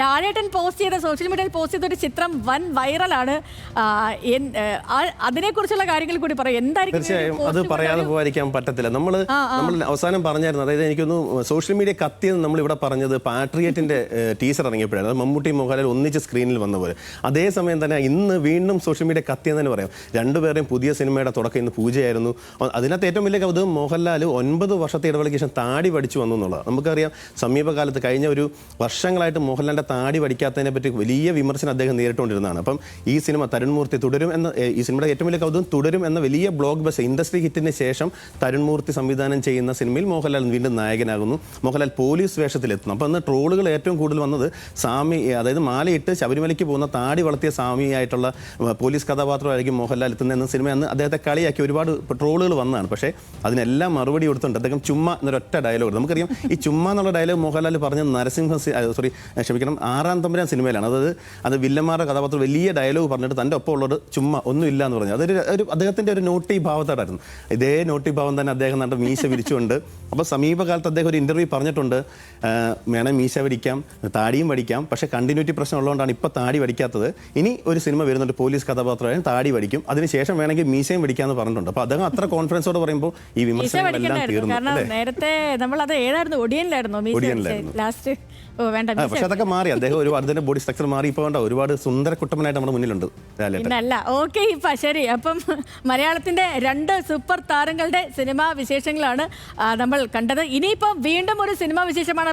ലാലേട്ടൻ post ചെയ്ത social മീഡിയയിൽ post ചെയ്ത ഒരു ചിത്രം വൻ വൈറലാണ്. അതിനെക്കുറിച്ചുള്ള കാര്യങ്ങൾ കൂടി പറയും. എന്തായിരിക്കും തീർച്ചയായും അത് പറയാതെ പോകാതിരിക്കാൻ പറ്റത്തില്ല. നമ്മൾ അവസാനം പറഞ്ഞായിരുന്നു, അതായത് എനിക്കൊന്ന് സോഷ്യൽ മീഡിയ കത്തിയെന്ന് നമ്മൾ ഇവിടെ പറഞ്ഞത് പാട്രിയറ്റിന്റെ ടീസർ ഇറങ്ങിയപ്പോഴാണ്. അത് മമ്മൂട്ടി മോഹൻലാൽ ഒന്നിച്ച് സ്ക്രീനിൽ വന്ന പോലെ. അതേസമയം തന്നെ ഇന്ന് വീണ്ടും സോഷ്യൽ മീഡിയ കത്തിയെന്ന് തന്നെ പറയാം. രണ്ടുപേരെയും പുതിയ സിനിമയുടെ തുടക്കം ഇന്ന് പൂജയായിരുന്നു. അതിനകത്ത് ഏറ്റവും വലിയ കൗതുകം മോഹൻലാൽ 9 വർഷത്തെ ഇടവേളയ്ക്ക് ശേഷം താടി പഠിച്ചു വന്നു എന്നുള്ളത്. നമുക്കറിയാം സമീപകാലത്ത് കഴിഞ്ഞ ഒരു വർഷങ്ങളായിട്ട് മോഹൻലാലിന്റെ താടി പഠിക്കാത്തതിനെ പറ്റി വലിയ വിമർശനം അദ്ദേഹം നേരിട്ടുകൊണ്ടിരുന്നതാണ്. അപ്പം ഈ സിനിമ തരുൺമൂർത്തി തുടരും എന്ന ഈ സിനിമയുടെ ഏറ്റവും വലിയ കൗതുകം തുടരും എന്ന വലിയ ബ്ലോക്ക് ബസ്റ്റർ ഇൻഡസ്ട്രി ഹിറ്റിന് ശേഷം തരുൺമൂർത്തി സംവിധാനം ചെയ്യുന്ന സിനിമയിൽ മോഹൻലാൽ വീണ്ടും നായകനാകുന്നു. മോഹൻലാൽ പോലീസ് വേഷത്തിലെത്തുന്നു. അപ്പോൾ അന്ന് ട്രോളുകൾ ഏറ്റവും കൂടുതൽ വന്നത് സ്വാമി, അതായത് മാലയിട്ട് ശബരിമലയ്ക്ക് പോകുന്ന താടി വളർത്തിയ സ്വാമിയായിട്ടുള്ള പോലീസ് കഥാപാത്രമായിരിക്കും മോഹൻലാൽ എത്തുന്നതെന്ന സിനിമ അന്ന് അദ്ദേഹത്തെ കളിയാക്കി ഒരുപാട് ട്രോളുകൾ വന്നതാണ്. പക്ഷേ അതിനെല്ലാം മറുപടി കൊടുത്തുണ്ട് അദ്ദേഹം ചുമ്മാ എന്നൊരൊറ്റ ഡയലോഗ്. നമുക്കറിയാം ഈ ചുമ്മാ എന്നുള്ള ഡയലോഗ് മോഹൻലാൽ പറഞ്ഞ ക്ഷമിക്കണം 6-ാം തമ്പുരാൻ സിനിമയിലാണ്. അത് വില്ലന്മാരുടെ കഥാപാത്രം വലിയ ഡയലോഗ് പറഞ്ഞിട്ട് തൻ്റെ ഒപ്പം ഉള്ളത് ചുമ്മാ ഒന്നുമില്ല എന്ന് പറഞ്ഞു. അതൊരു അദ്ദേഹത്തിൻ്റെ ഒരു നോട്ടി ഭാവത്തോടായിരുന്നു. ഇതേ നോട്ടി ഭാവം തന്നെ അദ്ദേഹം നല്ല മീശ വിരിച്ചുകൊണ്ട്. അപ്പോൾ സമീപകാലത്ത് അദ്ദേഹം ഒരു ഇൻ്റർവ്യൂ പറഞ്ഞിട്ടുണ്ട്, വേണം മീശ വടിക്കാം, താടിയും വടിക്കാം, പക്ഷേ കണ്ടിന്യൂറ്റി പ്രശ്നം ഉള്ളതുകൊണ്ടാണ് ഇപ്പോൾ താടി വടിക്കാത്തത്. ഇനി ഒരു സിനിമ വരുന്നുണ്ട് പോലീസ് കഥാപാത്രമായും താടി വടിക്കും, അതിനുശേഷം വേണമെങ്കിൽ മീശയും വടിക്കാമെന്ന് പറഞ്ഞിട്ടുണ്ട്. അപ്പോൾ അദ്ദേഹം അത്ര കോൺഫിഡൻസോട് പറയുമ്പോൾ ഈ വിമർശനങ്ങളെല്ലാം തീർന്നു. നേരത്തെ നമ്മൾ അത് ഏതായിരുന്നു, ഒടിയനിലായിരുന്നു ലാസ്റ്റ്. പക്ഷെ അതൊക്കെ മാറി. അദ്ദേഹം ഒരുപാട് തന്നെ ബോഡി സ്ട്രക്ചർ മാറി. ഇപ്പോൾ ഒരുപാട് സുന്ദര കുട്ടപ്പനായിട്ട് നമ്മുടെ മുന്നിലുണ്ട്. അല്ല ഓക്കെ, ഇപ്പം ശരി. അപ്പം മലയാളത്തിന്റെ 2 സൂപ്പർ താരങ്ങളുടെ സിനിമാ വിശേഷങ്ങളാണ് നമ്മൾ കണ്ടത്. ഇനിയിപ്പം വീണ്ടും ഒരു സിനിമാ വിശേഷമാണ്.